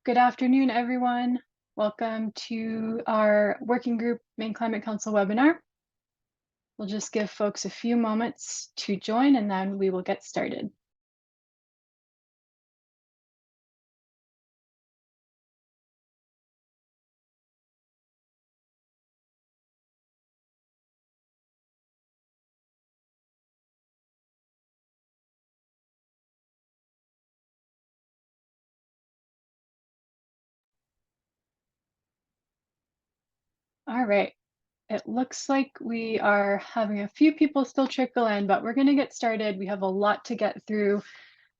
Good afternoon, everyone. Welcome to our Working Group Maine Climate Council webinar. We'll just give folks a few moments to join and then we will get started. All right. It looks like we are having a few people still trickle in, but we're going to get started. We have a lot to get through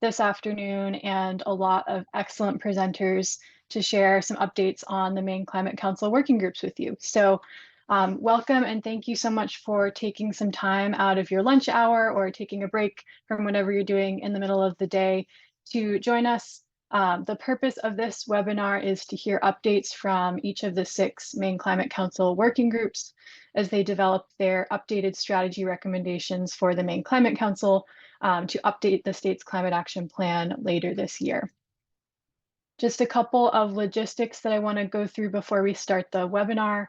this afternoon and a lot of excellent presenters to share some updates on the Maine Climate Council working groups with you. So welcome and thank you so much for taking some time out of your lunch hour or taking a break from whatever you're doing in the middle of the day to join us. The purpose of this webinar is to hear updates from each of the 6 Maine Climate Council working groups as they develop their updated strategy recommendations for the Maine Climate Council to update the state's climate action plan later this year. Just a couple of logistics that I want to go through before we start the webinar.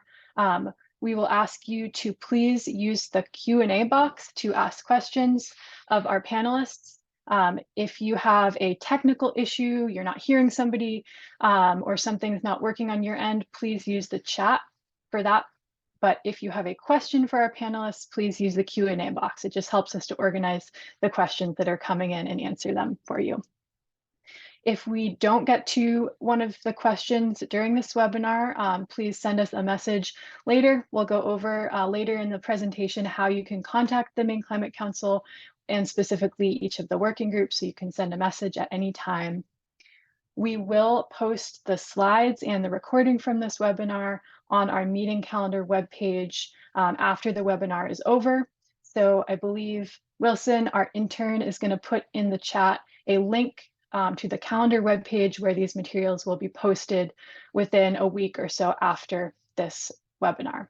We will ask you to please use the Q&A box to ask questions of our panelists. If you have a technical issue, you're not hearing somebody, or something's not working on your end, please use the chat for that. But if you have a question for our panelists, please use the Q&A box. It just helps us to organize the questions that are coming in and answer them for you. If we don't get to one of the questions during this webinar, please send us a message later. We'll go over later in the presentation how you can contact the Maine Climate Council and specifically each of the working groups, so you can send a message at any time. We will post the slides and the recording from this webinar on our meeting calendar webpage after the webinar is over. So I believe Wilson, our intern, is going to put in the chat a link to the calendar webpage where these materials will be posted within a week or so after this webinar.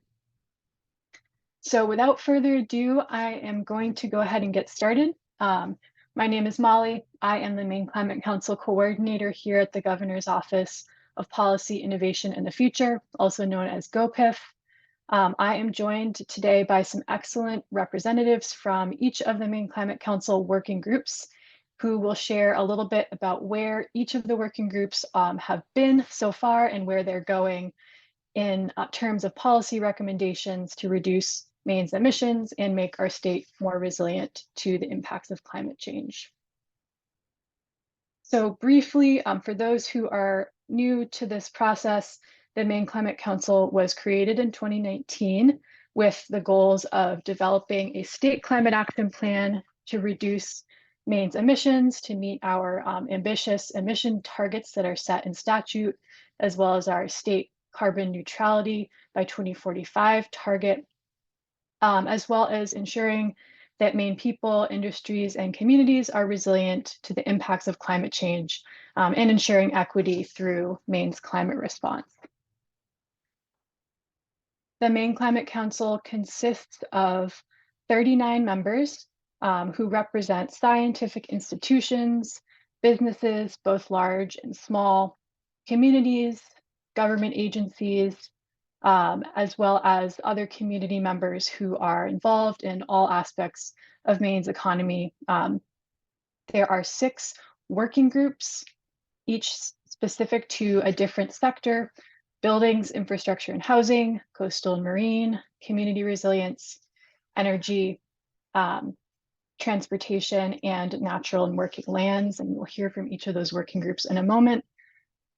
So without further ado, I am going to go ahead and get started. My name is Molly. I am the Maine Climate Council Coordinator here at the Governor's Office of Policy, Innovation, and the Future, also known as GOPIF. I am joined today by some excellent representatives from each of the Maine Climate Council working groups who will share a little bit about where each of the working groups have been so far and where they're going in terms of policy recommendations to reduce Maine's emissions and make our state more resilient to the impacts of climate change. So briefly, for those who are new to this process, the Maine Climate Council was created in 2019 with the goals of developing a state climate action plan to reduce Maine's emissions, to meet our ambitious emission targets that are set in statute, as well as our state carbon neutrality by 2045 target, as well as ensuring that Maine people, industries, and communities are resilient to the impacts of climate change, and ensuring equity through Maine's climate response. The Maine Climate Council consists of 39 members who represent scientific institutions, businesses, both large and small, communities, government agencies, as well as other community members who are involved in all aspects of Maine's economy. There are 6 working groups, each specific to a different sector: buildings, infrastructure and housing, coastal and marine, community resilience, energy, transportation, and natural and working lands. And we'll hear from each of those working groups in a moment.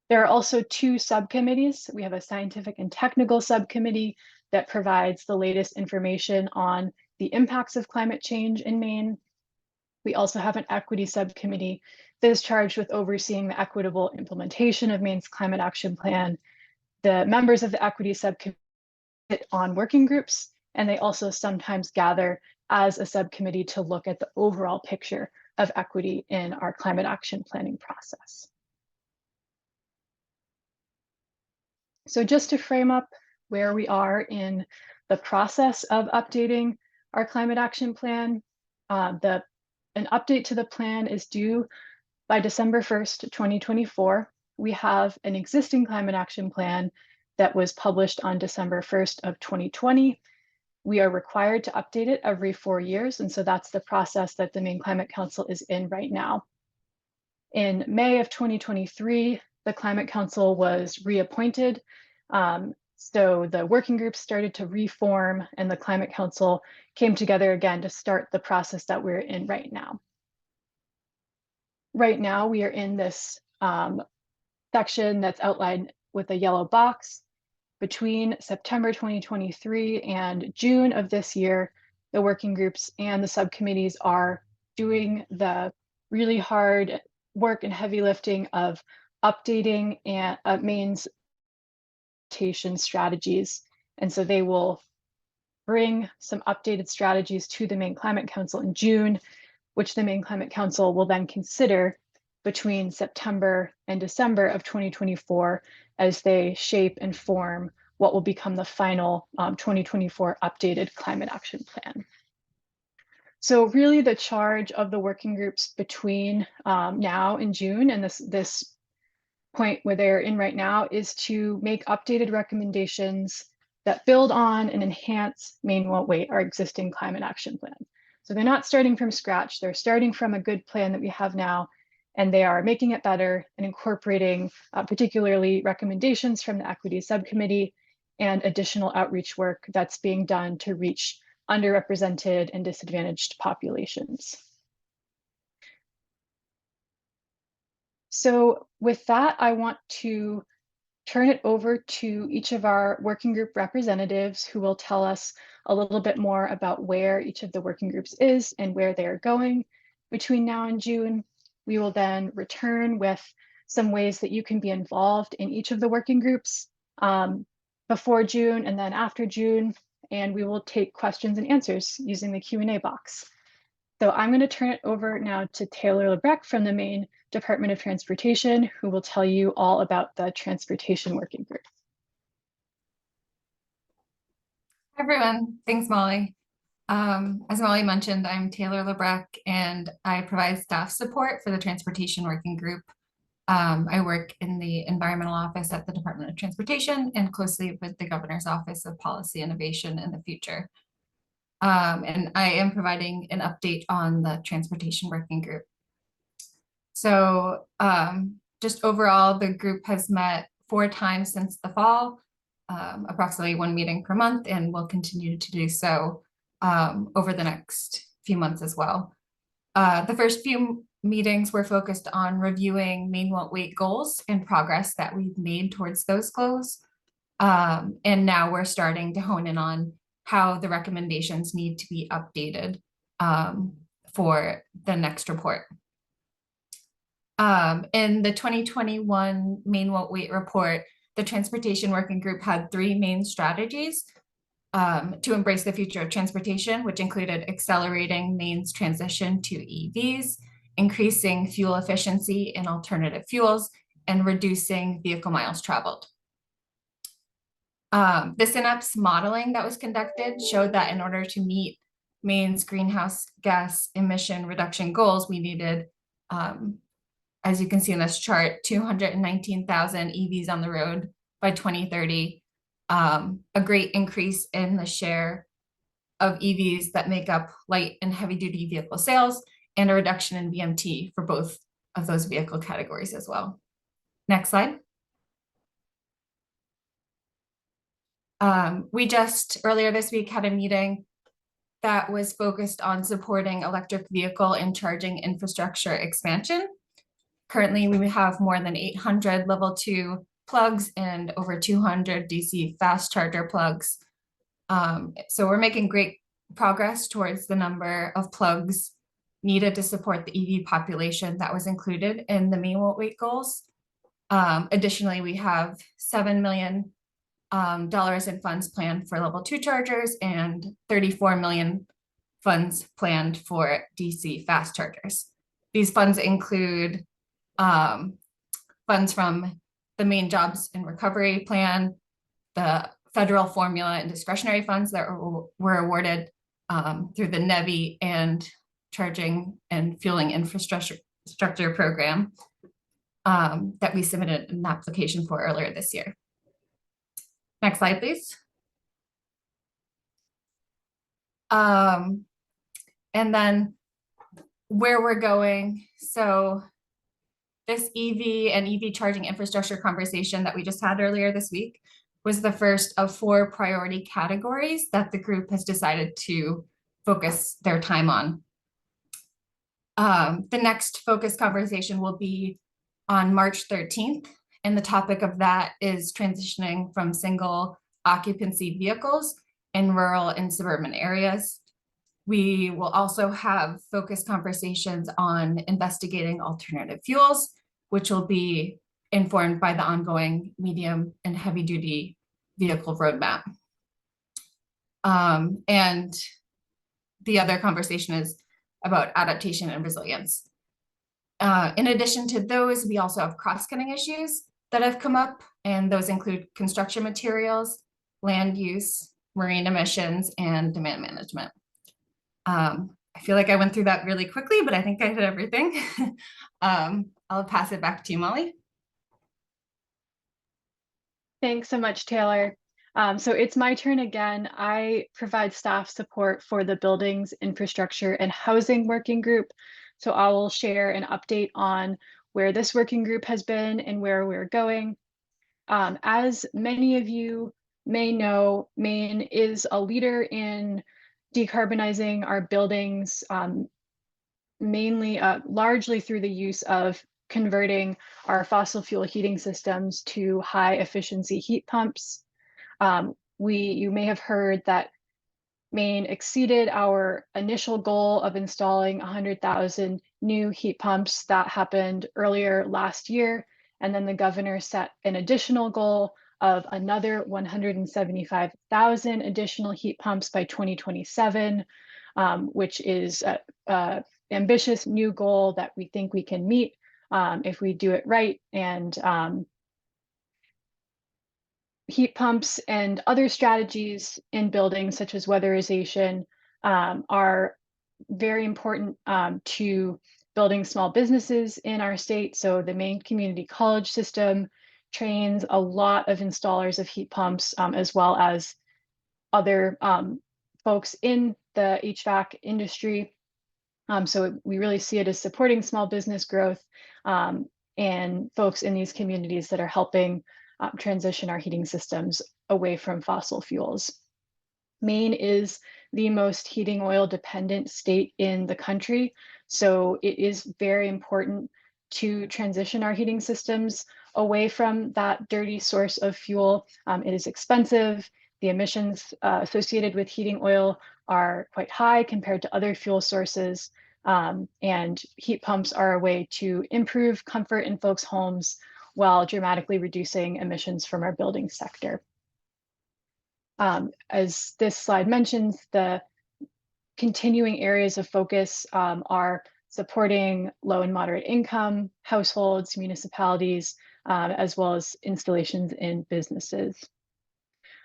There are also 2 subcommittees. We have a scientific and technical subcommittee that provides the latest information on the impacts of climate change in Maine. We also have an equity subcommittee that is charged with overseeing the equitable implementation of Maine's climate action plan. The members of the equity subcommittee sit on working groups, and they also sometimes gather as a subcommittee to look at the overall picture of equity in our climate action planning process. So just to frame up where we are in the process of updating our climate action plan, an update to the plan is due by December 1st, 2024. we have an existing climate action plan that was published on December 1st of 2020. We are required to update it every 4 years, and so that's the process that the Maine Climate Council is in right now. In May of 2023, the Climate Council was reappointed. So the working groups started to reform, and the Climate Council came together again to start the process that we're in right now. Right now, we are in this section that's outlined with a yellow box. Between September 2023 and June of this year, the working groups and the subcommittees are doing the really hard work and heavy lifting of updating and Maine's strategies. And so they will bring some updated strategies to the Maine Climate Council in June, which the Maine Climate Council will then consider between September and December of 2024 as they shape and form what will become the final 2024 updated climate action plan. So really the charge of the working groups between now and June and this point where they're in right now is to make updated recommendations that build on and enhance Maine Won't Wait, our existing climate action plan. So they're not starting from scratch, they're starting from a good plan that we have now, and they are making it better and incorporating particularly recommendations from the Equity Subcommittee and additional outreach work that's being done to reach underrepresented and disadvantaged populations. So with that, I want to turn it over to each of our working group representatives who will tell us a little bit more about where each of the working groups is and where they are going between now and June. We will then return with some ways that you can be involved in each of the working groups before June and then after June, and we will take questions and answers using the Q&A box. So I'm going to turn it over now to Taylor Lebrecht from the Maine Department of Transportation, who will tell you all about the Transportation Working Group. Hi everyone, thanks Molly. As Molly mentioned, I'm Taylor Lebrecht and I provide staff support for the Transportation Working Group. I work in the Environmental Office at the Department of Transportation and closely with the Governor's Office of Policy Innovation in the Future. And I am providing an update on the Transportation Working Group. So just overall, the group has met 4 times since the fall, approximately 1 meeting per month, and will continue to do so over the next few months as well. The first few meetings were focused on reviewing Maine Won't Wait goals and progress that we've made towards those goals. And now we're starting to hone in on how the recommendations need to be updated for the next report. In the 2021 Maine Won't Wait report, the Transportation Working Group had 3 main strategies to embrace the future of transportation, which included accelerating Maine's transition to EVs, increasing fuel efficiency in alternative fuels, and reducing vehicle miles traveled. The Synapse modeling that was conducted showed that in order to meet Maine's greenhouse gas emission reduction goals, we needed, as you can see in this chart, 219,000 EVs on the road by 2030, a great increase in the share of EVs that make up light and heavy duty vehicle sales, and a reduction in VMT for both of those vehicle categories as well. Next slide. We just earlier this week had a meeting that was focused on supporting electric vehicle and charging infrastructure expansion. Currently, we have more than 800 level 2 plugs and over 200 DC fast charger plugs. So we're making great progress towards the number of plugs needed to support the EV population that was included in the Maine Won't Wait goals. Additionally, we have $7 million in funds planned for level 2 chargers and 34 million funds planned for DC fast chargers. These funds include funds from the Maine Jobs and Recovery Plan, the federal formula and discretionary funds that were awarded through the NEVI and Charging and Fueling Infrastructure Program. that we submitted an application for earlier this year. Next slide, please. And then where we're going. So this EV and EV charging infrastructure conversation that we just had earlier this week was the first of 4 priority categories that the group has decided to focus their time on. The next focus conversation will be on March 13th, and the topic of that is transitioning from single occupancy vehicles in rural and suburban areas. We will also have focus conversations on investigating alternative fuels, which will be informed by the ongoing medium and heavy duty vehicle roadmap. And the other conversation is about adaptation and resilience. In addition to those, we also have cross-cutting issues that have come up, and those include construction materials, land use, marine emissions, and demand management. I feel like I went through that really quickly, but I think I hit everything. I'll pass it back to you, Molly. Thanks so much, Taylor. So it's my turn again. I provide staff support for the Buildings, Infrastructure, and Housing Working Group. So I will share an update on where this working group has been and where we're going. As many of you may know, Maine is a leader in decarbonizing our buildings, mainly largely through the use of converting our fossil fuel heating systems to high efficiency heat pumps. You may have heard that Maine exceeded our initial goal of installing 100,000 new heat pumps. That happened earlier last year. And then the governor set an additional goal of another 175,000 additional heat pumps by 2027, which is an ambitious new goal that we think we can meet if we do it right. And heat pumps and other strategies in buildings, such as weatherization, are very important to building small businesses in our state. So the Maine Community College system trains a lot of installers of heat pumps, as well as other folks in the HVAC industry. So we really see it as supporting small business growth and folks in these communities that are helping transition our heating systems away from fossil fuels. Maine is the most heating oil dependent state in the country, so it is very important to transition our heating systems away from that dirty source of fuel. It is expensive. The emissions associated with heating oil are quite high compared to other fuel sources, and heat pumps are a way to improve comfort in folks' homes while dramatically reducing emissions from our building sector. As this slide mentions, the continuing areas of focus are supporting low and moderate income households, municipalities, as well as installations in businesses.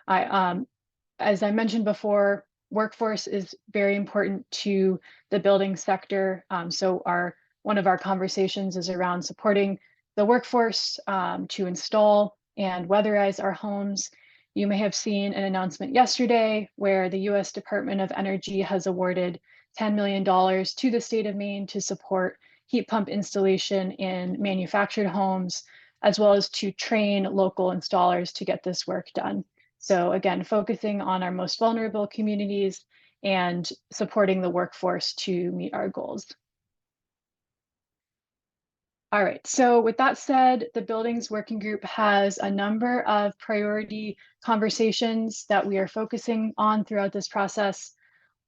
As I mentioned before, workforce is very important to the building sector. So one of our conversations is around supporting the workforce to install and weatherize our homes. You may have seen an announcement yesterday where the US Department of Energy has awarded $10 million to the state of Maine to support heat pump installation in manufactured homes, as well as to train local installers to get this work done. So again, focusing on our most vulnerable communities and supporting the workforce to meet our goals. All right, so with that said, the Buildings Working Group has a number of priority conversations that we are focusing on throughout this process.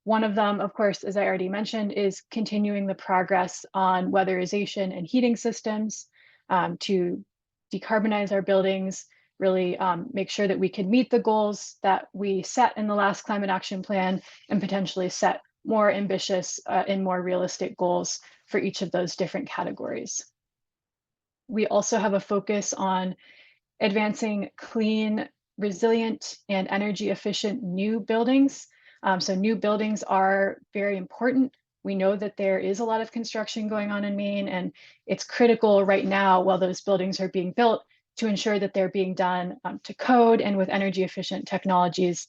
One of them, of course, as I already mentioned, is continuing the progress on weatherization and heating systems to decarbonize our buildings, really make sure that we can meet the goals that we set in the last climate action plan and potentially set more ambitious and more realistic goals for each of those different categories. We also have a focus on advancing clean, resilient, and energy efficient new buildings. So new buildings are very important We know that there is a lot of construction going on in Maine, and it's critical right now while those buildings are being built to ensure that they're being done to code and with energy efficient technologies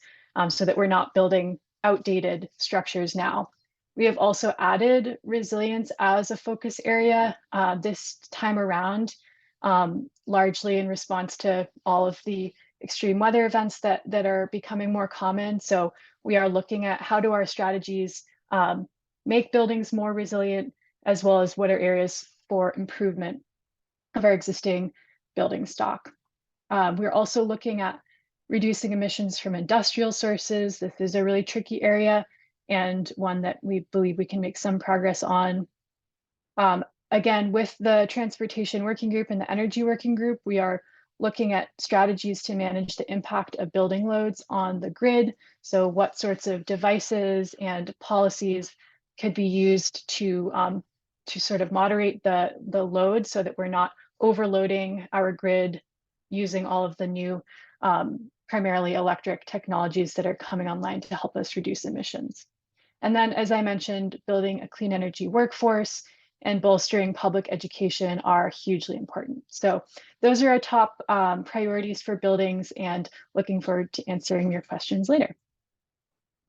so that we're not building outdated structures now. We have also added resilience as a focus area this time around, largely in response to all of the extreme weather events that are becoming more common. So we are looking at how do our strategies make buildings more resilient, as well as what are areas for improvement of our existing building stock. We're also looking at reducing emissions from industrial sources. This is a really tricky area and one that we believe we can make some progress on. Again, with the transportation working group and the energy working group, we are looking at strategies to manage the impact of building loads on the grid. So what sorts of devices and policies could be used to sort of moderate the load so that we're not overloading our grid using all of the new primarily electric technologies that are coming online to help us reduce emissions. And then, as I mentioned, building a clean energy workforce and bolstering public education are hugely important. So those are our top priorities for buildings, and looking forward to answering your questions later.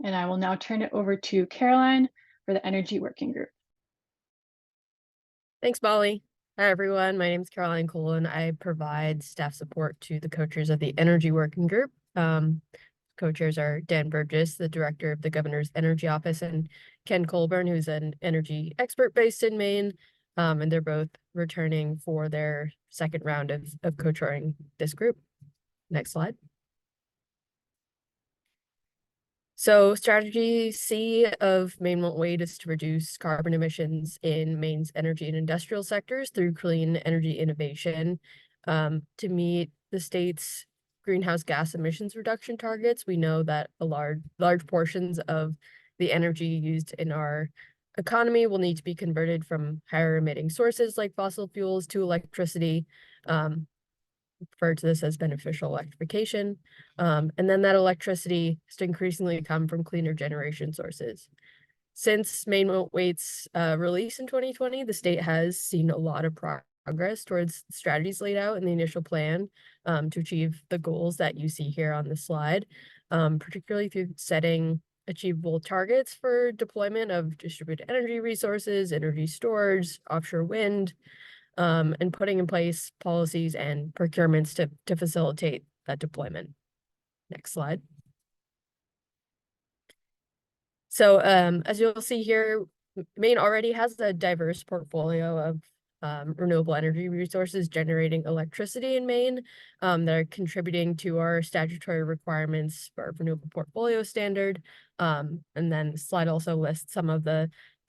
And I will now turn it over to Caroline for the Energy Working Group. Thanks, Molly. Hi, everyone. My name is Caroline Colon. I provide staff support to the co-chairs of the Energy Working Group. Co-chairs are Dan Burgess, the director of the Governor's Energy Office, and Ken Colburn, who's an energy expert based in Maine. And they're both returning for their second round of co-chairing this group. Next slide. So strategy C of Maine Won't Wait is to reduce carbon emissions in Maine's energy and industrial sectors through clean energy innovation. To meet the state's greenhouse gas emissions reduction targets, we know that a large portions of the energy used in our economy will need to be converted from higher emitting sources like fossil fuels to electricity. Refer to this as beneficial electrification. And then that electricity has to increasingly come from cleaner generation sources. Since Maine Won't Wait's release in 2020, the state has seen a lot of progress towards strategies laid out in the initial plan to achieve the goals that you see here on the slide, particularly through setting achievable targets for deployment of distributed energy resources, energy storage, offshore wind, and putting in place policies and procurements to facilitate that deployment. Next slide. So as you'll see here, Maine already has a diverse portfolio of renewable energy resources generating electricity in Maine that are contributing to our statutory requirements for our renewable portfolio standard. And then the slide also lists some of the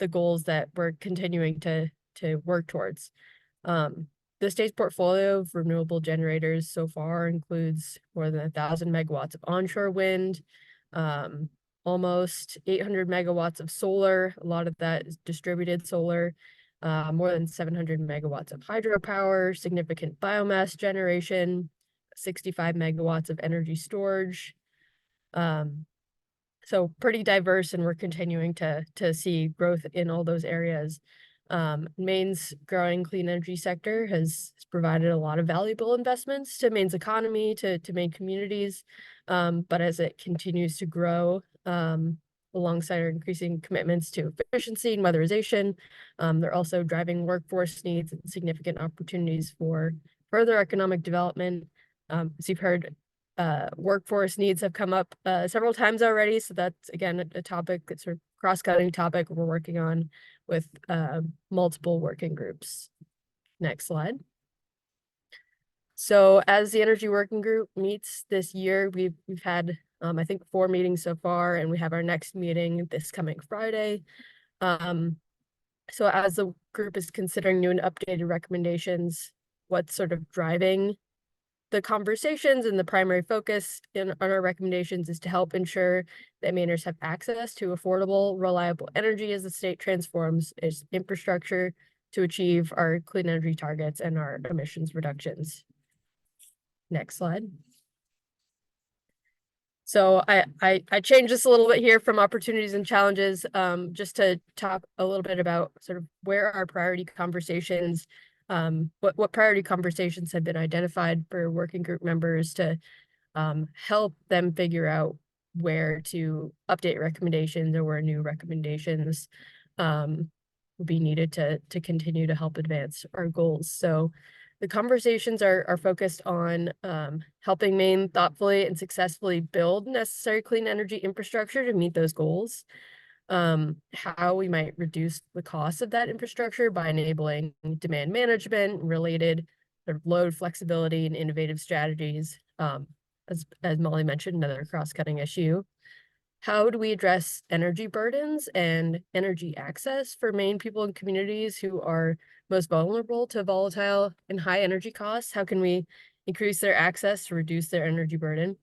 goals that we're continuing to work towards. The state's portfolio of renewable generators so far includes more than 1,000 megawatts of onshore wind, almost 800 megawatts of solar. A lot of that is distributed solar, more than 700 megawatts of hydropower, significant biomass generation, 65 megawatts of energy storage. So pretty diverse, and we're continuing to see growth in all those areas. Maine's growing clean energy sector has provided a lot of valuable investments to Maine's economy, to Maine communities. But as it continues to grow, alongside our increasing commitments to efficiency and weatherization, they're also driving workforce needs and significant opportunities for further economic development. As you've heard, workforce needs have come up several times already. So that's, again, a topic that's sort of cross-cutting topic we're working on with multiple working groups. Next slide. So as the Energy Working Group meets this year, we've had, I think, 4 meetings so far, and we have our next meeting this coming Friday. So as the group is considering new and updated recommendations, what's sort of driving the conversations and the primary focus on our recommendations is to help ensure that Mainers have access to affordable, reliable energy as the state transforms its infrastructure to achieve our clean energy targets and our emissions reductions. Next slide. So I changed this a little bit here from opportunities and challenges, just to talk a little bit about sort of where our priority conversations, what priority conversations have been identified for working group members to help them figure out where to update recommendations or where new recommendations will be needed to continue to help advance our goals. So the conversations are focused on helping Maine thoughtfully and successfully build necessary clean energy infrastructure to meet those goals, how we might reduce the cost of that infrastructure by enabling demand management, related sort of load flexibility and innovative strategies, as Molly mentioned, another cross-cutting issue. How do we address energy burdens and energy access for Maine people and communities who are most vulnerable to volatile and high energy costs? How can we increase their access to reduce their energy burden?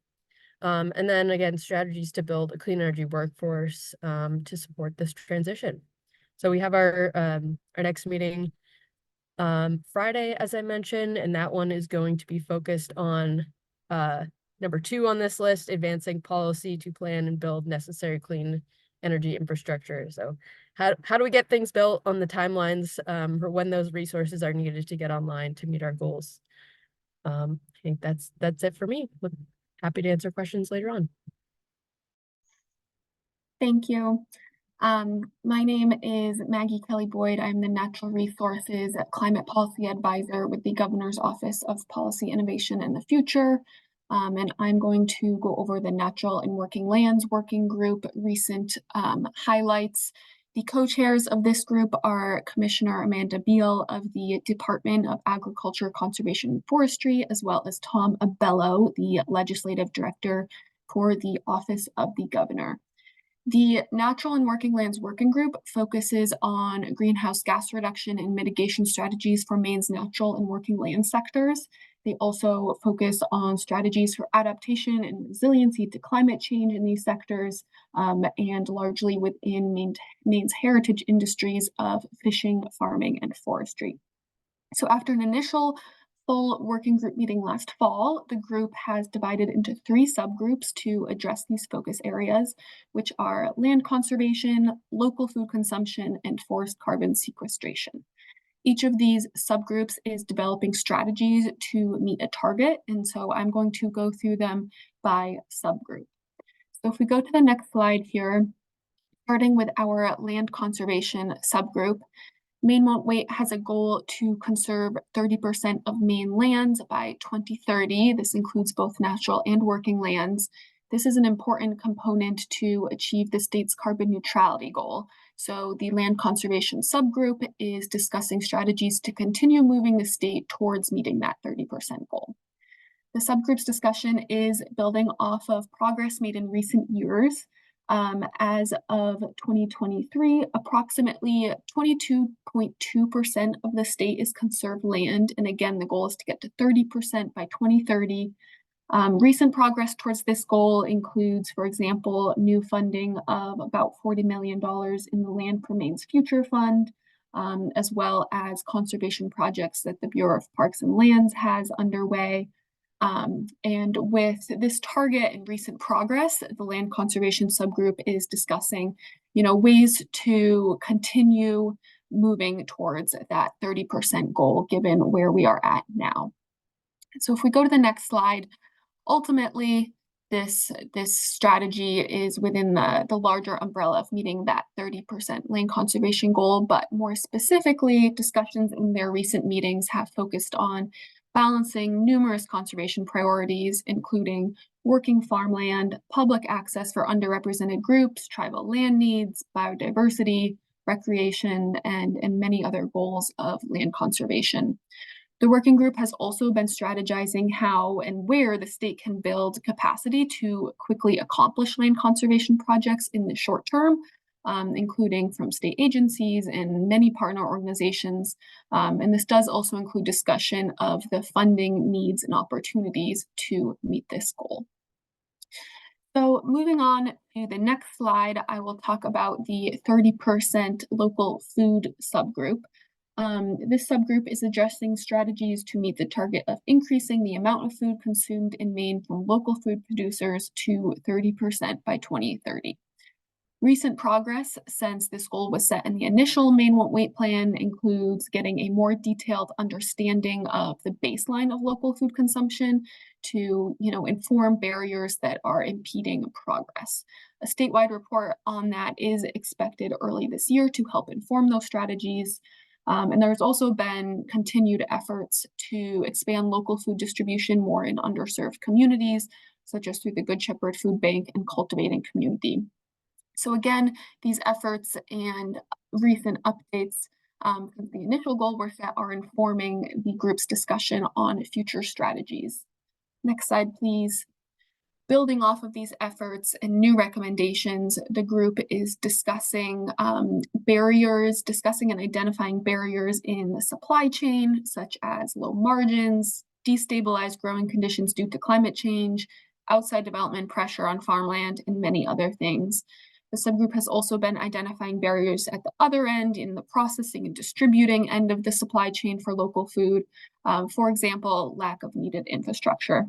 And then again, strategies to build a clean energy workforce to support this transition. So we have our next meeting Friday, as I mentioned, and that one is going to be focused on number 2 on this list, advancing policy to plan and build necessary clean energy infrastructure. So how do we get things built on the timelines for when those resources are needed to get online to meet our goals? I think that's it for me. Happy to answer questions later on. Thank you. My name is Maggie Kelly Boyd. I'm the Natural Resources Climate Policy Advisor with the Governor's Office of Policy Innovation and the Future. And I'm going to go over the Natural and Working Lands Working Group recent highlights. The co-chairs of this group are Commissioner Amanda Beal of the Department of Agriculture, Conservation, and Forestry, as well as Tom Abello, the Legislative Director for the Office of the Governor. The Natural and Working Lands Working Group focuses on greenhouse gas reduction and mitigation strategies for Maine's natural and working land sectors. They also focus on strategies for adaptation and resiliency to climate change in these sectors, and largely within Maine's heritage industries of fishing, farming, and forestry. So after an initial full working group meeting last fall, the group has divided into 3 subgroups to address these focus areas, which are land conservation, local food consumption, and forest carbon sequestration. Each of these subgroups is developing strategies to meet a target, and so I'm going to go through them by subgroup. So if we go to the next slide here, starting with our land conservation subgroup, Maine Won't Wait has a goal to conserve 30% of Maine lands by 2030. This includes both natural and working lands. This is an important component to achieve the state's carbon neutrality goal. So the land conservation subgroup is discussing strategies to continue moving the state towards meeting that 30% goal. The subgroup's discussion is building off of progress made in recent years. As of 2023, approximately 22.2% of the state is conserved land. And again, the goal is to get to 30% by 2030. Recent progress towards this goal includes, for example, new funding of about $40 million in the Land for Maine's Future Fund, as well as conservation projects that the Bureau of Parks and Lands has underway. And with this target and recent progress, the land conservation subgroup is discussing, ways to continue moving towards that 30% goal, given where we are at now. So if we go to the next slide, ultimately, this strategy is within the larger umbrella of meeting that 30% land conservation goal, but more specifically, discussions in their recent meetings have focused on balancing numerous conservation priorities, including working farmland, public access for underrepresented groups, tribal land needs, biodiversity, recreation, and many other goals of land conservation. The working group has also been strategizing how and where the state can build capacity to quickly accomplish land conservation projects in the short term, including from state agencies and many partner organizations. And this does also include discussion of the funding needs and opportunities to meet this goal. So moving on to the next slide, I will talk about the 30% local food subgroup. This subgroup is addressing strategies to meet the target of increasing the amount of food consumed in Maine from local food producers to 30% by 2030. Recent progress since this goal was set in the initial Maine Won't Wait plan includes getting a more detailed understanding of the baseline of local food consumption to, inform barriers that are impeding progress. A statewide report on that is expected early this year to help inform those strategies. And there's also been continued efforts to expand local food distribution more in underserved communities, such as through the Good Shepherd Food Bank and Cultivating Community. So again, these efforts and recent updates since the initial goal were set are informing the group's discussion on future strategies. Next slide, please. Building off of these efforts and new recommendations, the group is discussing discussing and identifying barriers in the supply chain, such as low margins, destabilized growing conditions due to climate change, outside development pressure on farmland, and many other things. The subgroup has also been identifying barriers at the other end in the processing and distributing end of the supply chain for local food, for example, lack of needed infrastructure.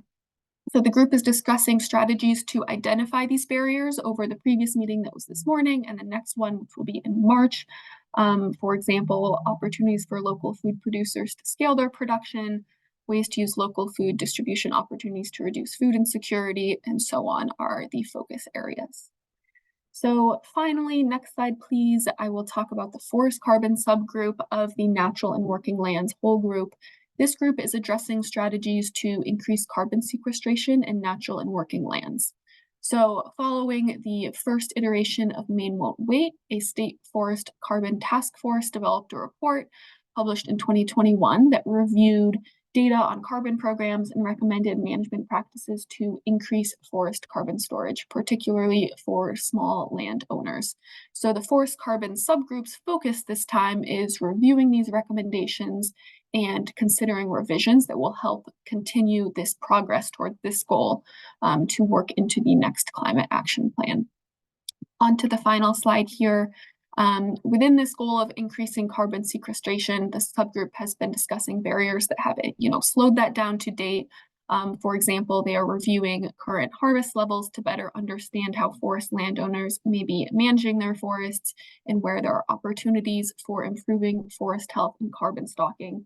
So the group is discussing strategies to identify these barriers over the previous meeting that was this morning and the next one, which will be in March. For example, opportunities for local food producers to scale their production, ways to use local food distribution opportunities to reduce food insecurity, and so on are the focus areas. So finally, next slide, please. I will talk about the forest carbon subgroup of the natural and working lands whole group. This group is addressing strategies to increase carbon sequestration in natural and working lands. So following the first iteration of Maine Won't Wait, a state forest carbon task force developed a report published in 2021 that reviewed data on carbon programs and recommended management practices to increase forest carbon storage, particularly for small landowners. So the forest carbon subgroup's focus this time is reviewing these recommendations and considering revisions that will help continue this progress toward this goal to work into the next climate action plan. On to the final slide here. Within this goal of increasing carbon sequestration, the subgroup has been discussing barriers that have slowed that down to date. For example, they are reviewing current harvest levels to better understand how forest landowners may be managing their forests and where there are opportunities for improving forest health and carbon stocking.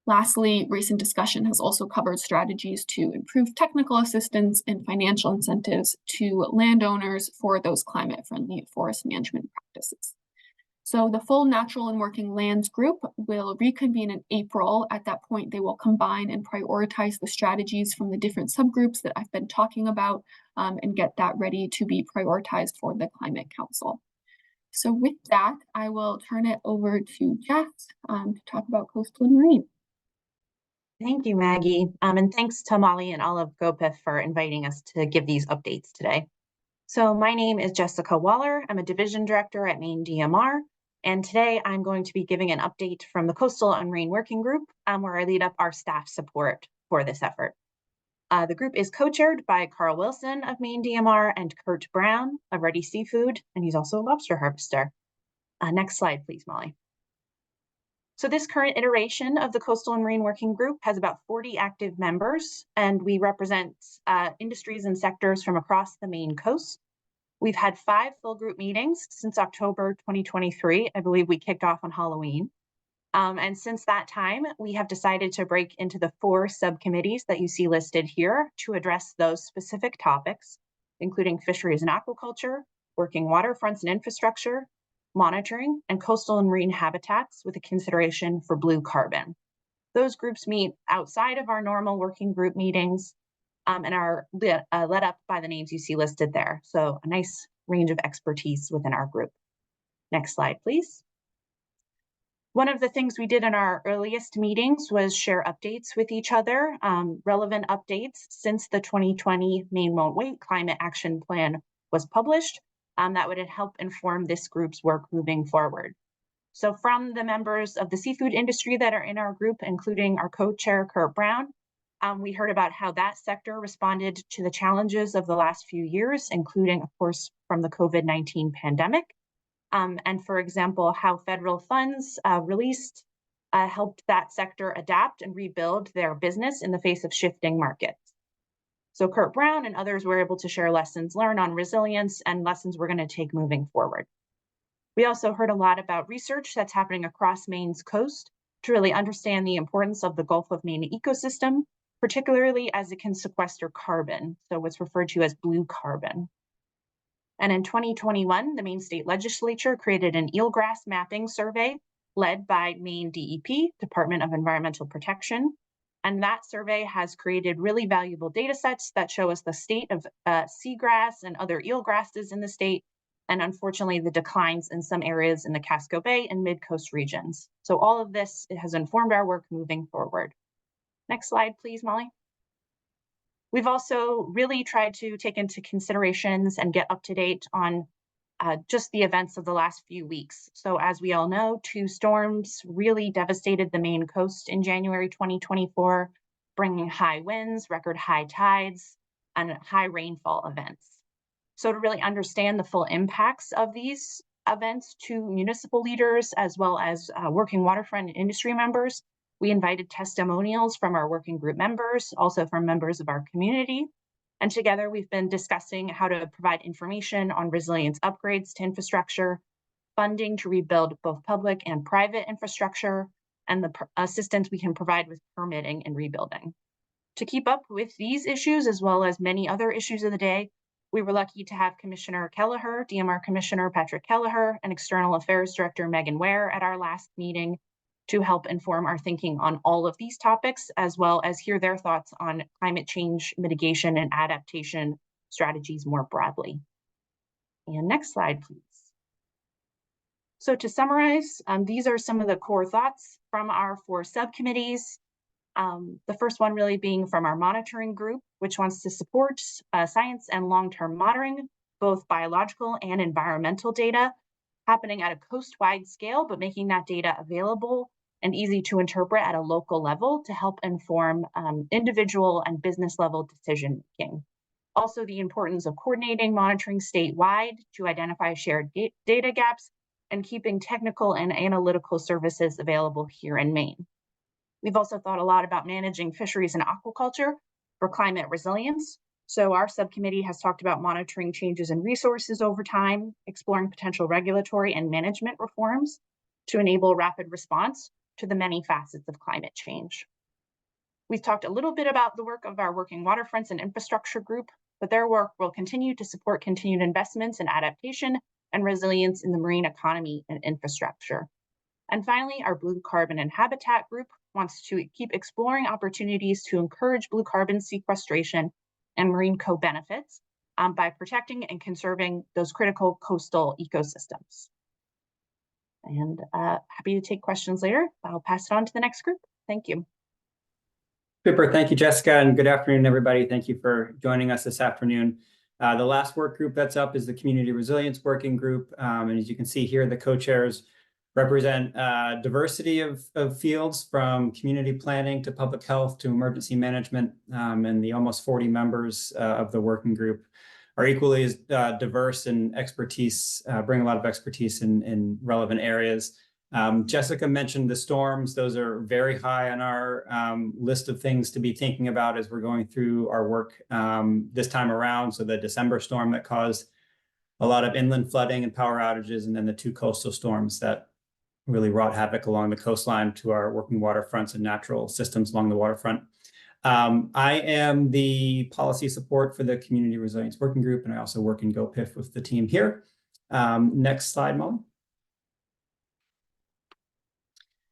Lastly, recent discussion has also covered strategies to improve technical assistance and financial incentives to landowners for those climate-friendly forest management practices. So the full natural and working lands group will reconvene in April. At that point, they will combine and prioritize the strategies from the different subgroups that I've been talking about and get that ready to be prioritized for the Climate Council. So with that, I will turn it over to Jess to talk about coastal and marine. Thank you, Maggie. And thanks to Molly and all of GoPIF for inviting us to give these updates today. So my name is Jessica Waller. I'm a division director at Maine DMR. And today I'm going to be giving an update from the Coastal and Marine Working Group, where I lead up our staff support for this effort. The group is co-chaired by Carl Wilson of Maine DMR and Kurt Brown of Ready Seafood, and he's also a lobster harvester. Next slide, please, Molly. So this current iteration of the Coastal and Marine Working Group has about 40 active members, and we represent industries and sectors from across the Maine coast. We've had 5 full group meetings since October 2023. I believe we kicked off on Halloween. And since that time, we have decided to break into the 4 subcommittees that you see listed here to address those specific topics, including fisheries and aquaculture, working waterfronts and infrastructure, monitoring, and coastal and marine habitats with a consideration for blue carbon. Those groups meet outside of our normal working group meetings and are led up by the names you see listed there. So a nice range of expertise within our group. Next slide, please. One of the things we did in our earliest meetings was share updates with each other, relevant updates since the 2020 Maine Won't Wait Climate Action Plan was published. That would help inform this group's work moving forward. So from the members of the seafood industry that are in our group, including our co-chair, Kurt Brown, we heard about how that sector responded to the challenges of the last few years, including, of course, from the COVID-19 pandemic. And for example, how federal funds released helped that sector adapt and rebuild their business in the face of shifting markets. So Kurt Brown and others were able to share lessons learned on resilience and lessons we're going to take moving forward. We also heard a lot about research that's happening across Maine's coast to really understand the importance of the Gulf of Maine ecosystem, particularly as it can sequester carbon, so what's referred to as blue carbon. And in 2021, the Maine State Legislature created an eelgrass mapping survey led by Maine DEP, Department of Environmental Protection. And that survey has created really valuable data sets that show us the state of seagrass and other eelgrasses in the state, and unfortunately the declines in some areas in the Casco Bay and mid-coast regions. So all of this has informed our work moving forward. Next slide, please, Molly. We've also really tried to take into considerations and get up to date on just the events of the last few weeks. So as we all know, 2 storms really devastated the Maine coast in January 2024, bringing high winds, record high tides, and high rainfall events. So to really understand the full impacts of these events to municipal leaders, as well as working waterfront and industry members, we invited testimonials from our working group members, also from members of our community. And together we've been discussing how to provide information on resilience upgrades to infrastructure, funding to rebuild both public and private infrastructure, and the assistance we can provide with permitting and rebuilding. To keep up with these issues, as well as many other issues of the day, we were lucky to have Commissioner Kelleher, DMR Commissioner Patrick Kelleher, and External Affairs Director Megan Ware at our last meeting to help inform our thinking on all of these topics, as well as hear their thoughts on climate change mitigation and adaptation strategies more broadly. And next slide, please. So to summarize, these are some of the core thoughts from our 4 subcommittees. The first one really being from our monitoring group, which wants to support science and long-term monitoring, both biological and environmental data, happening at a coast-wide scale, but making that data available and easy to interpret at a local level to help inform individual and business level decision making. Also, the importance of coordinating monitoring statewide to identify shared data gaps and keeping technical and analytical services available here in Maine. We've also thought a lot about managing fisheries and aquaculture for climate resilience. So our subcommittee has talked about monitoring changes in resources over time, exploring potential regulatory and management reforms to enable rapid response to the many facets of climate change. We've talked a little bit about the work of our working waterfronts and infrastructure group, but their work will continue to support continued investments in adaptation and resilience in the marine economy and infrastructure. And finally, our blue carbon and habitat group wants to keep exploring opportunities to encourage blue carbon sequestration and marine co-benefits by protecting and conserving those critical coastal ecosystems. And happy to take questions later. I'll pass it on to the next group. Thank you. Super. Thank you, Jessica, and good afternoon, everybody. Thank you for joining us this afternoon. The last work group that's up is the Community Resilience Working Group. And as you can see here, the co-chairs represent diversity of fields from community planning to public health to emergency management, and the almost 40 members of the working group are equally as diverse in expertise, bring a lot of expertise in relevant areas. Jessica mentioned the storms. Those are very high on our list of things to be thinking about as we're going through our work this time around. So the December storm that caused a lot of inland flooding and power outages, and then the 2 coastal storms that really wrought havoc along the coastline to our working waterfronts and natural systems along the waterfront. I am the policy support for the Community Resilience Working Group, and I also work in GoPIF with the team here. Next slide, Molly.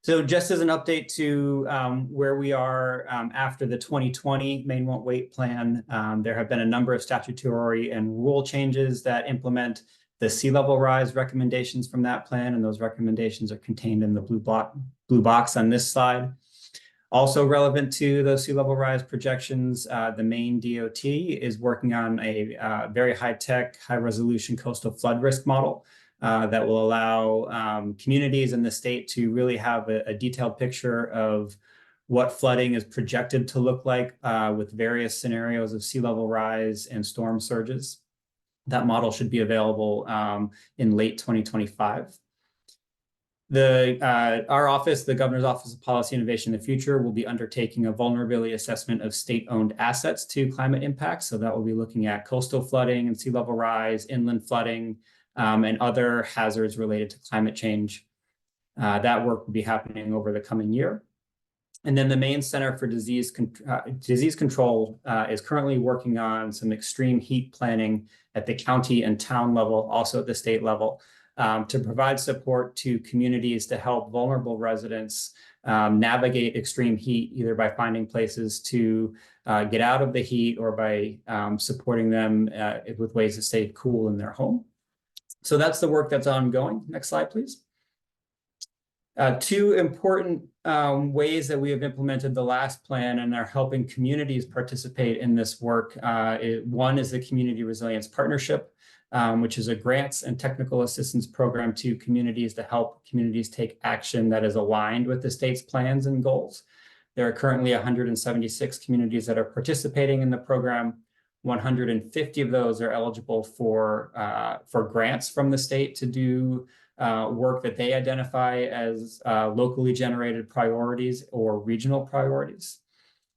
So just as an update to where we are after the 2020 Maine Won't Wait plan, there have been a number of statutory and rule changes that implement the sea level rise recommendations from that plan, and those recommendations are contained in the blue box on this slide. Also relevant to those sea level rise projections, the Maine DOT is working on a very high-tech, high-resolution coastal flood risk model that will allow communities in the state to really have a detailed picture of what flooding is projected to look like with various scenarios of sea level rise and storm surges. That model should be available in late 2025. Our office, the Governor's Office of Policy Innovation in the Future, will be undertaking a vulnerability assessment of state-owned assets to climate impacts. So that will be looking at coastal flooding and sea level rise, inland flooding, and other hazards related to climate change. That work will be happening over the coming year. And then the Maine Center for Disease Control is currently working on some extreme heat planning at the county and town level, also at the state level, to provide support to communities to help vulnerable residents navigate extreme heat, either by finding places to get out of the heat or by supporting them with ways to stay cool in their home. So that's the work that's ongoing. Next slide, please. Two important ways that we have implemented the last plan and are helping communities participate in this work. One is the Community Resilience Partnership, which is a grants and technical assistance program to communities to help communities take action that is aligned with the state's plans and goals. There are currently 176 communities that are participating in the program. 150 of those are eligible for grants from the state to do work that they identify as locally generated priorities or regional priorities.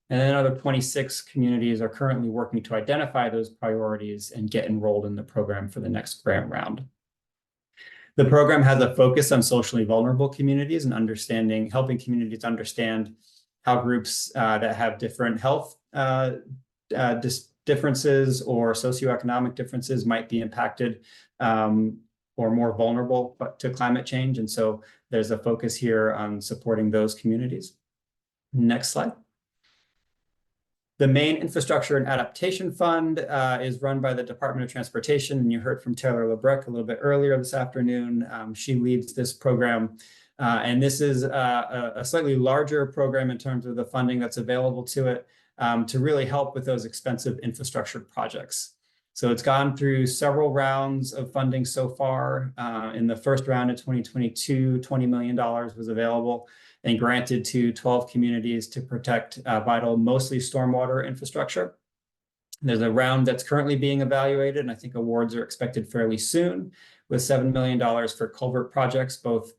And then another 26 communities are currently working to identify those priorities and get enrolled in the program for the next grant round. The program has a focus on socially vulnerable communities and helping communities understand how groups that have different health differences or socioeconomic differences might be impacted or more vulnerable to climate change. And so there's a focus here on supporting those communities. Next slide. The Maine Infrastructure and Adaptation Fund is run by the Department of Transportation, and you heard from Taylor LeBrecq a little bit earlier this afternoon. She leads this program, and this is a slightly larger program in terms of the funding that's available to it to really help with those expensive infrastructure projects. So it's gone through several rounds of funding so far. In the first round of 2022, $20 million was available and granted to 12 communities to protect vital, mostly stormwater infrastructure. There's a round that's currently being evaluated, and I think awards are expected fairly soon, with $7 million for culvert projects, both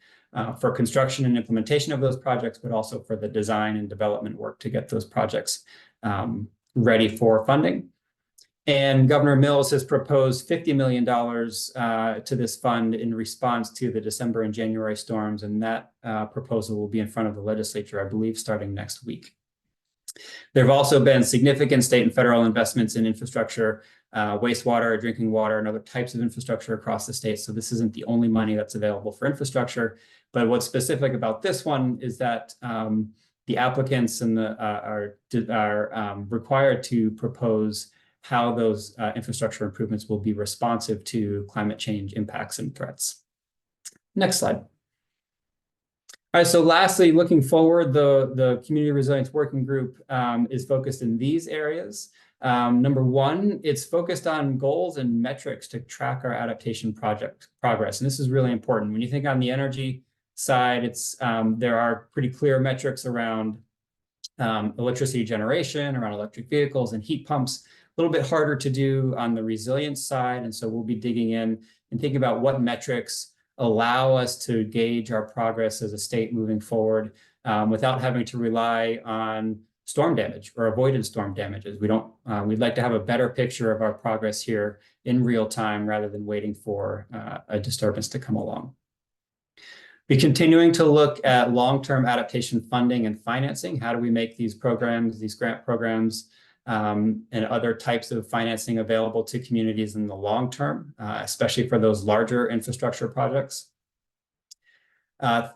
for construction and implementation of those projects, but also for the design and development work to get those projects ready for funding. And Governor Mills has proposed $50 million to this fund in response to the December and January storms, and that proposal will be in front of the legislature, I believe, starting next week. There have also been significant state and federal investments in infrastructure, wastewater, drinking water, and other types of infrastructure across the state. So this isn't the only money that's available for infrastructure. But what's specific about this one is that the applicants and are required to propose how those infrastructure improvements will be responsive to climate change impacts and threats. Next slide. All right, so lastly, looking forward, the Community Resilience Working Group is focused in these areas. Number one, it's focused on goals and metrics to track our adaptation project progress. And this is really important. When you think on the energy side, there are pretty clear metrics around electricity generation, around electric vehicles and heat pumps. A little bit harder to do on the resilience side. And so we'll be digging in and thinking about what metrics allow us to gauge our progress as a state moving forward without having to rely on storm damage or avoided storm damages. We'd like to have a better picture of our progress here in real time rather than waiting for a disturbance to come along. We're continuing to look at long-term adaptation funding and financing. How do we make these programs, these grant programs, and other types of financing available to communities in the long term, especially for those larger infrastructure projects.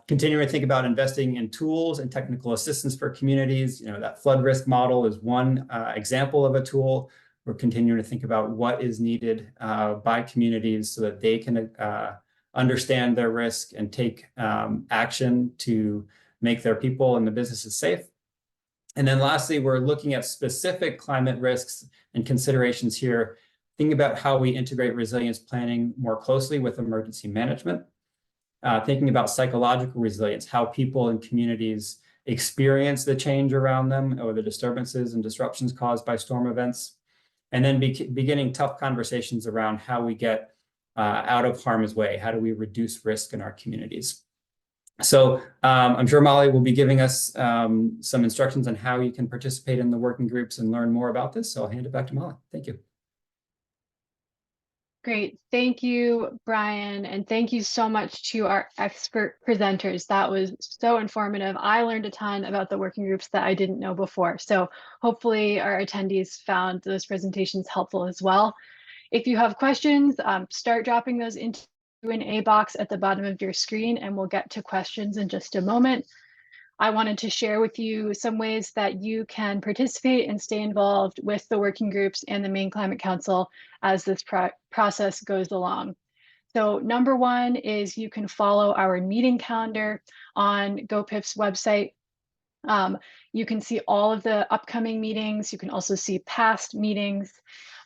Continuing to think about investing in tools and technical assistance for communities. That flood risk model is one example of a tool. We're continuing to think about what is needed by communities so that they can understand their risk and take action to make their people and the businesses safe. And then lastly, we're looking at specific climate risks and considerations here, thinking about how we integrate resilience planning more closely with emergency management, thinking about psychological resilience, how people and communities experience the change around them or the disturbances and disruptions caused by storm events, and then beginning tough conversations around how we get out of harm's way. How do we reduce risk in our communities? So I'm sure Molly will be giving us some instructions on how you can participate in the working groups and learn more about this. So I'll hand it back to Molly. Thank you. Great. Thank you, Brian. And thank you so much to our expert presenters. That was so informative. I learned a ton about the working groups that I didn't know before. So hopefully our attendees found those presentations helpful as well. If you have questions, start dropping those into the Q&A box at the bottom of your screen, and we'll get to questions in just a moment. I wanted to share with you some ways that you can participate and stay involved with the working groups and the Maine Climate Council as this process goes along. So number one is you can follow our meeting calendar on GoPIF's website. You can see all of the upcoming meetings. You can also see past meetings.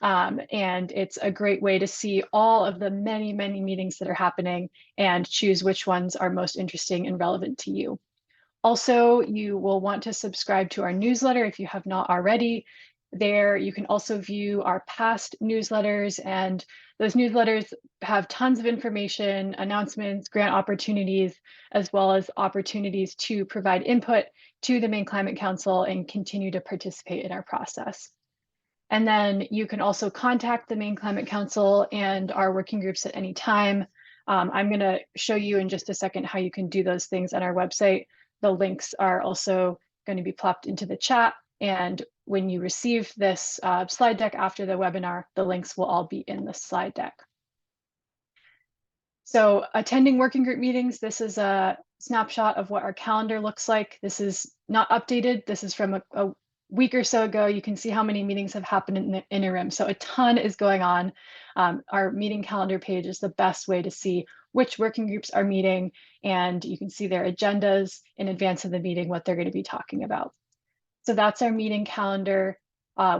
And it's a great way to see all of the many, many meetings that are happening and choose which ones are most interesting and relevant to you. Also, you will want to subscribe to our newsletter if you have not already. There, you can also view our past newsletters, and those newsletters have tons of information, announcements, grant opportunities, as well as opportunities to provide input to the Maine Climate Council and continue to participate in our process. And then you can also contact the Maine Climate Council and our working groups at any time. I'm going to show you in just a second how you can do those things on our website. The links are also going to be plopped into the chat. And when you receive this slide deck after the webinar, the links will all be in the slide deck. So attending working group meetings, this is a snapshot of what our calendar looks like. This is not updated. This is from a week or so ago. You can see how many meetings have happened in the interim. So a ton is going on. Our meeting calendar page is the best way to see which working groups are meeting, and you can see their agendas in advance of the meeting, what they're going to be talking about. So that's our meeting calendar.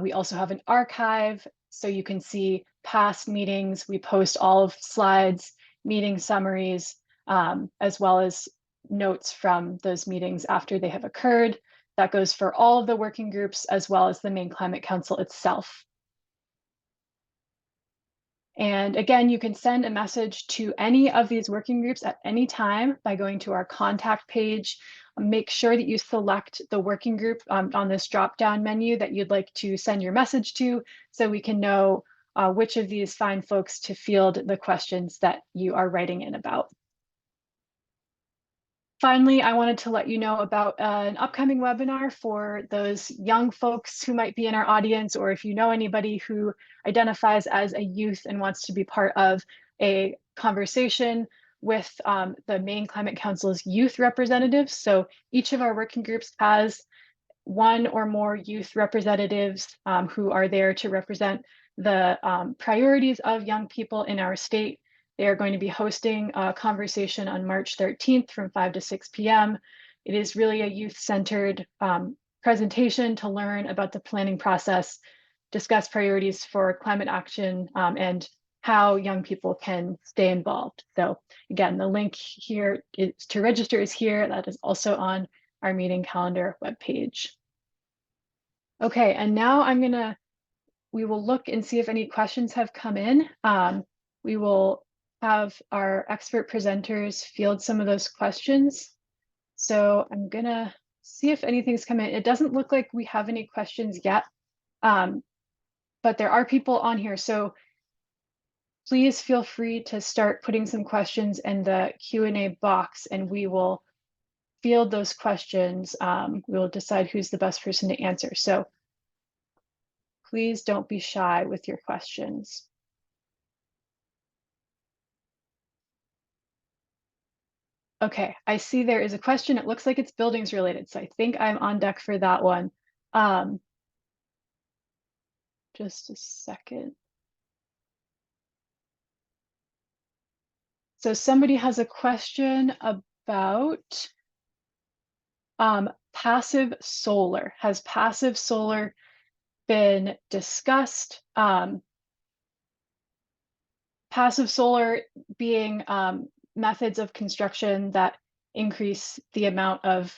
We also have an archive, so you can see past meetings. We post all of slides, meeting summaries, as well as notes from those meetings after they have occurred. That goes for all of the working groups as well as the Maine Climate Council itself. And again, you can send a message to any of these working groups at any time by going to our contact page. Make sure that you select the working group on this drop-down menu that you'd like to send your message to, so we can know which of these fine folks to field the questions that you are writing in about. Finally, I wanted to let you know about an upcoming webinar for those young folks who might be in our audience, or if you know anybody who identifies as a youth and wants to be part of a conversation with the Maine Climate Council's youth representatives. So each of our working groups has one or more youth representatives who are there to represent the priorities of young people in our state. They are going to be hosting a conversation on March 13th from 5 to 6 p.m. It is really a youth-centered presentation to learn about the planning process, discuss priorities for climate action, and how young people can stay involved. So again, the link here is to register is here. That is also on our meeting calendar webpage. Okay, and now we will look and see if any questions have come in. We will have our expert presenters field some of those questions. So I'm gonna see if anything's come in. It doesn't look like we have any questions yet, but there are people on here. So please feel free to start putting some questions in the Q&A box, and we will field those questions. We will decide who's the best person to answer. So please don't be shy with your questions. Okay, I see there is a question. It looks like it's buildings related, so I think I'm on deck for that one. Just a second. So somebody has a question about passive solar. Has passive solar been discussed? Passive solar being methods of construction that increase the amount of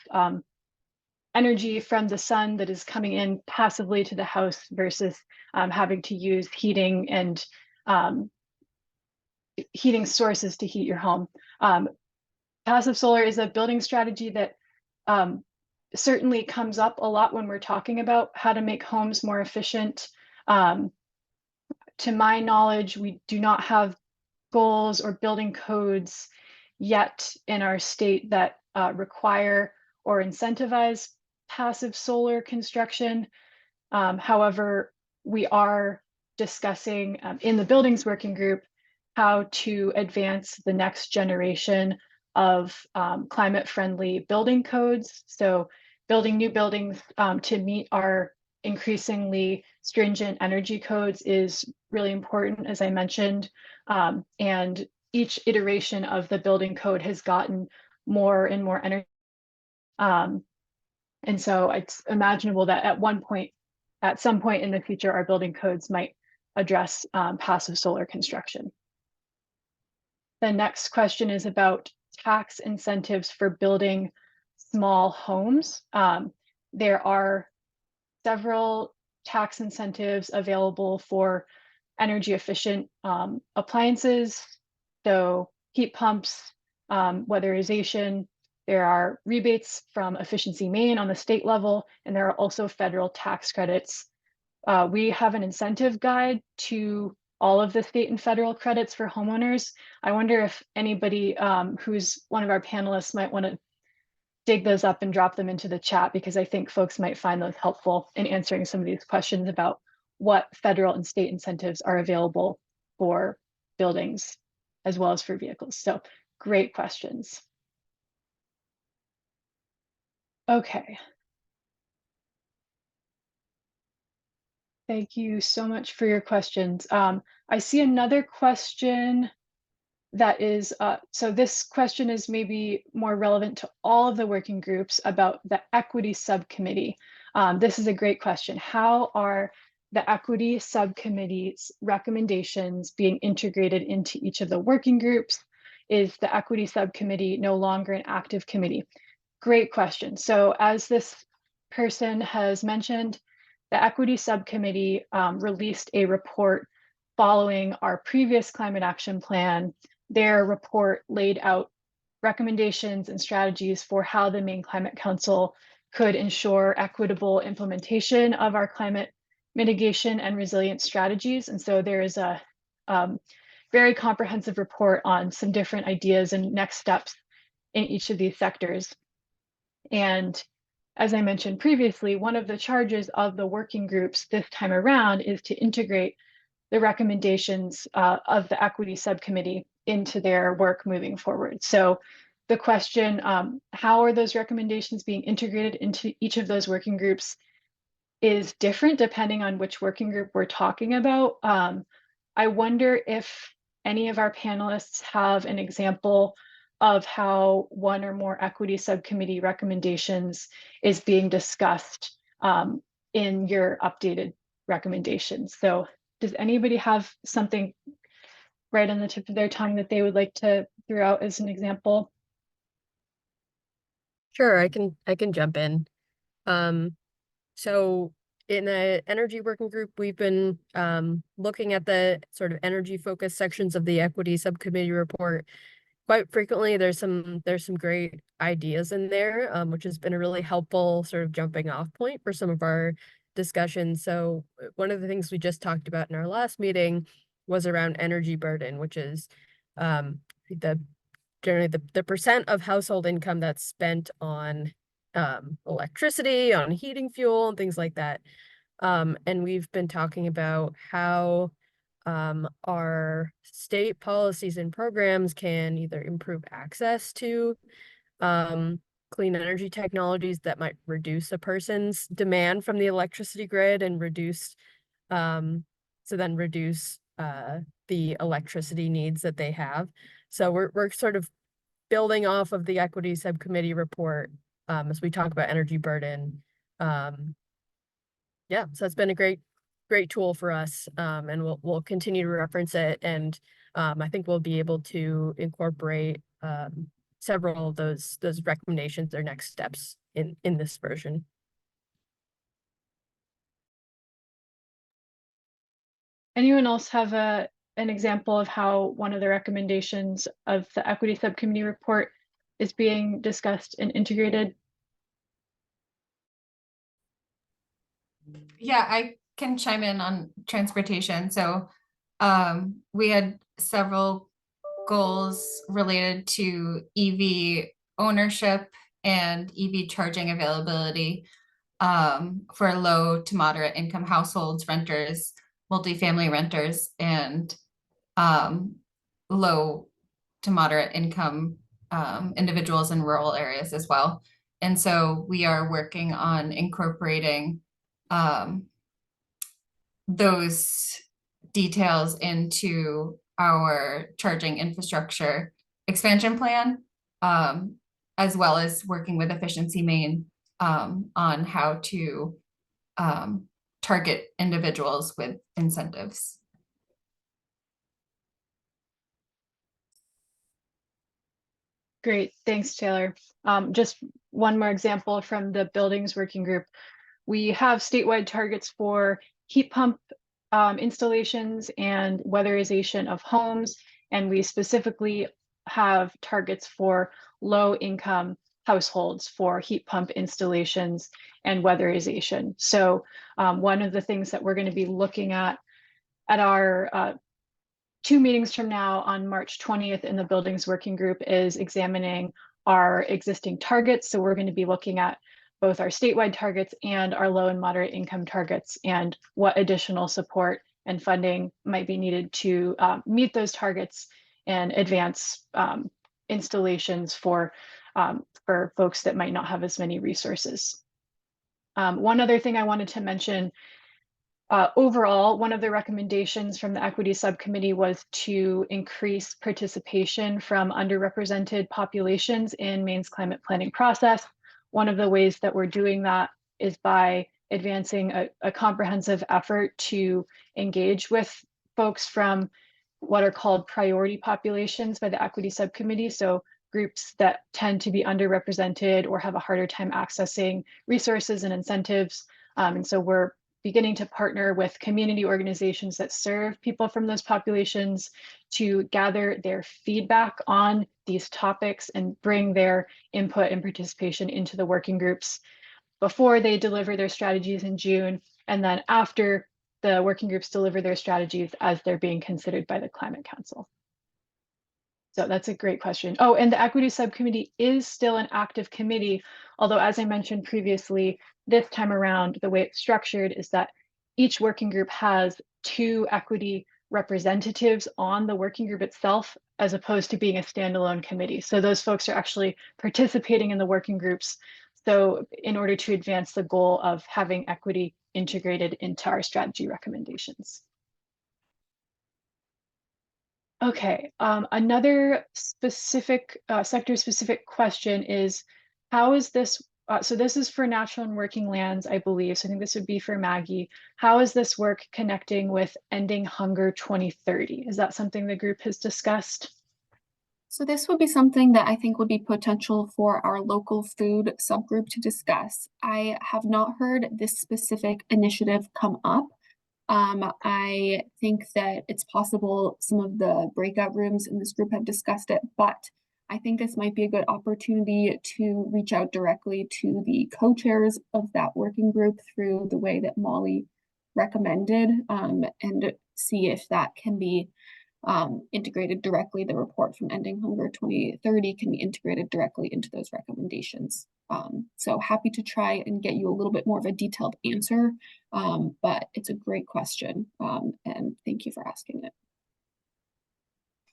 energy from the sun that is coming in passively to the house versus having to use heating and heating sources to heat your home. passive solar is a building strategy that certainly comes up a lot when we're talking about how to make homes more efficient. To my knowledge, we do not have goals or building codes yet in our state that require or incentivize passive solar construction. However, we are discussing in the buildings working group how to advance the next generation of climate-friendly building codes. So building new buildings to meet our increasingly stringent energy codes is really important, as I mentioned. And each iteration of the building code has gotten more and more energy. And so it's imaginable that at some point in the future, our building codes might address passive solar construction. The next question is about tax incentives for building small homes. There are several tax incentives available for energy efficient appliances, so heat pumps, weatherization. There are rebates from Efficiency Maine on the state level, and there are also federal tax credits. We have an incentive guide to all of the state and federal credits for homeowners. I wonder if anybody who's one of our panelists might want to dig those up and drop them into the chat, because I think folks might find those helpful in answering some of these questions about what federal and state incentives are available for buildings as well as for vehicles. So great questions. Okay. Thank you so much for your questions. I see another question that is, so this question is maybe more relevant to all of the working groups about the equity subcommittee. This is a great question. How are the equity subcommittee's recommendations being integrated into each of the working groups? Is the equity subcommittee no longer an active committee? Great question. So as this person has mentioned, the equity subcommittee released a report following our previous climate action plan. Their report laid out recommendations and strategies for how the Maine Climate Council could ensure equitable implementation of our climate mitigation and resilience strategies. And so there is a very comprehensive report on some different ideas and next steps in each of these sectors. And as I mentioned previously, one of the charges of the working groups this time around is to integrate the recommendations of the equity subcommittee into their work moving forward. So the question, how are those recommendations being integrated into each of those working groups, is different depending on which working group we're talking about. I wonder if any of our panelists have an example of how one or more equity subcommittee recommendations is being discussed in your updated recommendations. So does anybody have something right on the tip of their tongue that they would like to throw out as an example? Sure, I can jump in. So in the energy working group, we've been looking at the sort of energy focused sections of the equity subcommittee report. Quite frequently, there's some great ideas in there, which has been a really helpful sort of jumping off point for some of our discussions. So one of the things we just talked about in our last meeting was around energy burden, which is generally the percent of household income that's spent on electricity, on heating fuel, and things like that. And we've been talking about how our state policies and programs can either improve access to clean energy technologies that might reduce a person's demand from the electricity grid and reduce the electricity needs that they have. So we're sort of building off of the equity subcommittee report as we talk about energy burden. Yeah, so it's been a great tool for us, and we'll continue to reference it, and I think we'll be able to incorporate several of those recommendations or next steps in this version. Anyone else have an example of how one of the recommendations of the equity subcommittee report is being discussed and integrated? Yeah, I can chime in on transportation. So we had several goals related to EV ownership and EV charging availability for low to moderate income households, renters, multifamily renters, and low to moderate income individuals in rural areas as well. And so we are working on incorporating those details into our charging infrastructure expansion plan, as well as working with Efficiency Maine on how to target individuals with incentives. Great, thanks, Taylor. Just one more example from the buildings working group. We have statewide targets for heat pump installations and weatherization of homes, and we specifically have targets for low-income households for heat pump installations and weatherization. So one of the things that we're going to be looking at our 2 meetings from now on March 20th in the buildings working group is examining our existing targets. So we're going to be looking at both our statewide targets and our low and moderate income targets and what additional support and funding might be needed to meet those targets and advance installations for folks that might not have as many resources. One other thing I wanted to mention, overall, one of the recommendations from the equity subcommittee was to increase participation from underrepresented populations in Maine's climate planning process. One of the ways that we're doing that is by advancing a comprehensive effort to engage with folks from what are called priority populations by the equity subcommittee. So groups that tend to be underrepresented or have a harder time accessing resources and incentives. And so we're beginning to partner with community organizations that serve people from those populations to gather their feedback on these topics and bring their input and participation into the working groups before they deliver their strategies in June, and then after the working groups deliver their strategies as they're being considered by the Climate Council. So that's a great question. Oh, and the equity subcommittee is still an active committee, although as I mentioned previously, this time around, the way it's structured is that each working group has 2 equity representatives on the working group itself, as opposed to being a standalone committee. So those folks are actually participating in the working groups. So in order to advance the goal of having equity integrated into our strategy recommendations. Okay, another specific sector-specific question is, how is this, so this is for natural and working lands, I believe, so I think this would be for Maggie. How is this work connecting with Ending Hunger 2030? Is that something the group has discussed? So this would be something that I think would be potential for our local food subgroup to discuss. I have not heard this specific initiative come up. I think that it's possible some of the breakout rooms in this group have discussed it, but I think this might be a good opportunity to reach out directly to the co-chairs of that working group through the way that Molly recommended, and see if that can be integrated directly. The report from Ending Hunger 2030 can be integrated directly into those recommendations. So happy to try and get you a little bit more of a detailed answer, but it's a great question, and thank you for asking it.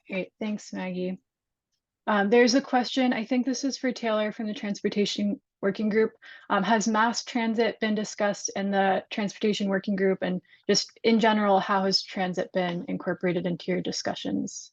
Great, thanks, Maggie. There's a question, I think this is for Taylor from the Transportation Working Group. Has mass transit been discussed in the Transportation Working Group, and just in general, how has transit been incorporated into your discussions?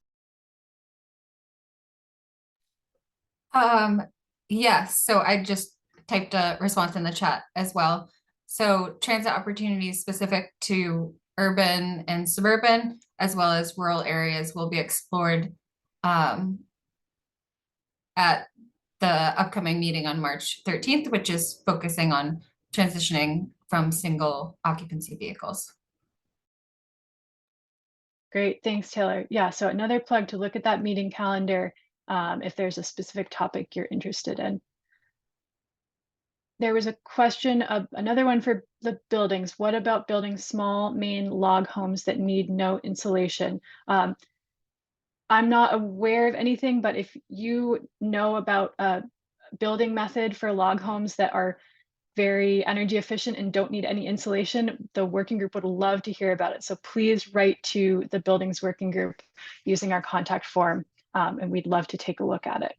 Yes, so I just typed a response in the chat as well. So transit opportunities specific to urban and suburban, as well as rural areas, will be explored at the upcoming meeting on March 13th, which is focusing on transitioning from single occupancy vehicles. Great, thanks, Taylor. Yeah, so another plug to look at that meeting calendar if there's a specific topic you're interested in. There was a question of another one for the buildings. What about building small Maine log homes that need no insulation? I'm not aware of anything, but if you know about a building method for log homes that are very energy efficient and don't need any insulation, the working group would love to hear about it. So please write to the buildings working group using our contact form, and we'd love to take a look at it.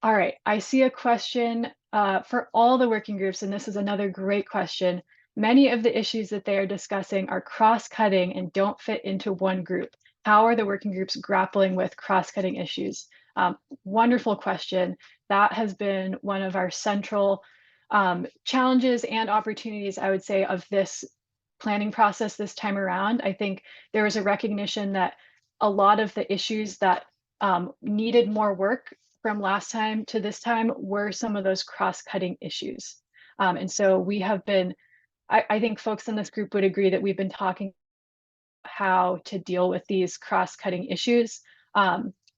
All right, I see a question for all the working groups, and this is another great question. Many of the issues that they are discussing are cross-cutting and don't fit into one group. How are the working groups grappling with cross-cutting issues? Wonderful question. That has been one of our central challenges and opportunities, I would say, of this planning process this time around. I think there was a recognition that a lot of the issues that needed more work from last time to this time were some of those cross-cutting issues. And so we have been, I think folks in this group would agree that we've been talking how to deal with these cross-cutting issues.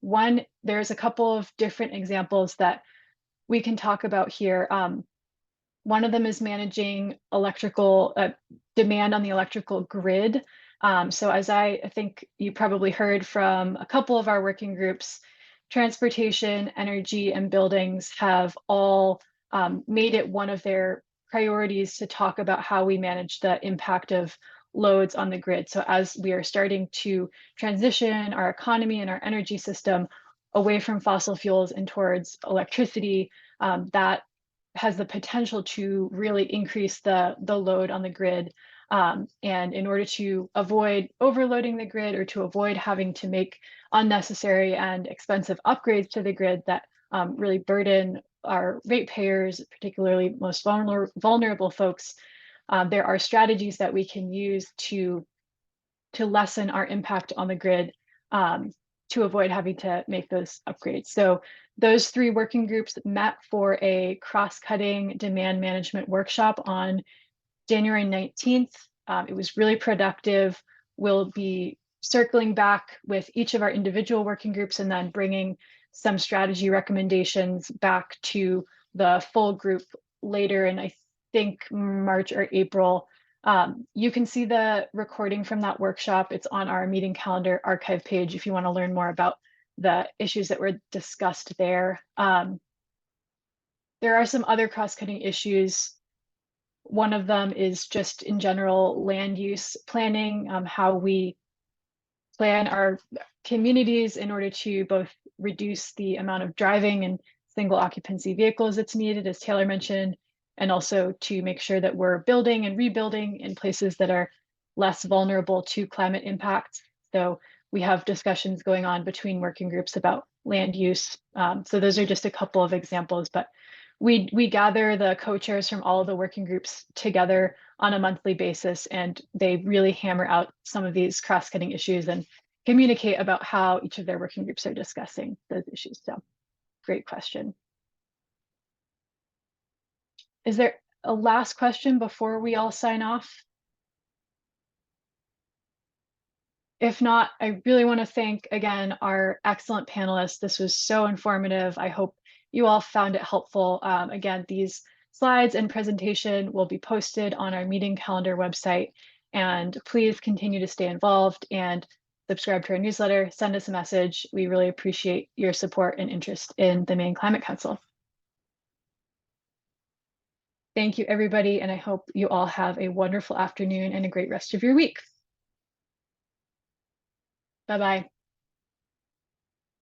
One, there's a couple of different examples that we can talk about here. One of them is managing electrical demand on the electrical grid. So as I think you probably heard from a couple of our working groups, transportation, energy, and buildings have all made it one of their priorities to talk about how we manage the impact of loads on the grid. So as we are starting to transition our economy and our energy system away from fossil fuels and towards electricity, that has the potential to really increase the load on the grid. And in order to avoid overloading the grid or to avoid having to make unnecessary and expensive upgrades to the grid that really burden our ratepayers, particularly most vulnerable folks, there are strategies that we can use to lessen our impact on the grid to avoid having to make those upgrades. So those three working groups met for a cross-cutting demand management workshop on January 19th. It was really productive. We'll be circling back with each of our individual working groups and then bringing some strategy recommendations back to the full group later in, I think, March or April. You can see the recording from that workshop. It's on our meeting calendar archive page if you want to learn more about the issues that were discussed there. There are some other cross-cutting issues. One of them is just in general land use planning, how we plan our communities in order to both reduce the amount of driving and single occupancy vehicles that's needed, as Taylor mentioned, and also to make sure that we're building and rebuilding in places that are less vulnerable to climate impacts. So we have discussions going on between working groups about land use. So those are just a couple of examples, but we gather the co-chairs from all of the working groups together on a monthly basis, and they really hammer out some of these cross-cutting issues and communicate about how each of their working groups are discussing those issues. So great question. Is there a last question before we all sign off? If not, I really want to thank again our excellent panelists. This was so informative. I hope you all found it helpful. Again, these slides and presentation will be posted on our meeting calendar website. And please continue to stay involved and subscribe to our newsletter, send us a message. We really appreciate your support and interest in the Maine Climate Council. Thank you, everybody, and I hope you all have a wonderful afternoon and a great rest of your week. Bye-bye.